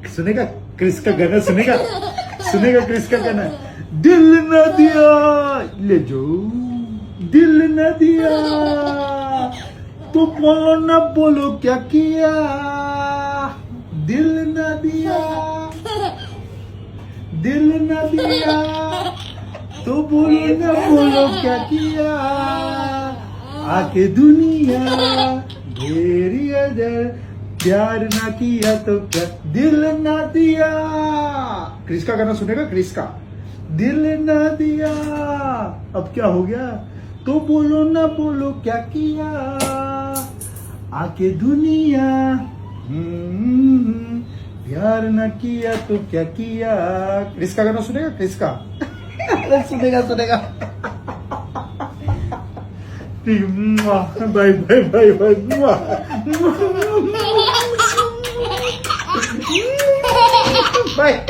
सुनेगा क्रिस का गाना सुनेगा क्रिस का गाना दिल न दिया ले जो दिल न दिया तो बोलो न बोलो क्या किया दिल न दिया तो बोलो न बोलो क्या किया आके दुनिया घेरी अदर प्यार ना किया तो क्या दिल ना दिया क्रिस का गाना सुनेगा क्रिस का दिल ना दिया अब क्या हो गया तो बोलो ना बोलो क्या किया आके दुनिया प्यार ना किया तो क्या किया क्रिस का गाना सुनेगा क्रिस का सुनेगा bye bye bye bye bye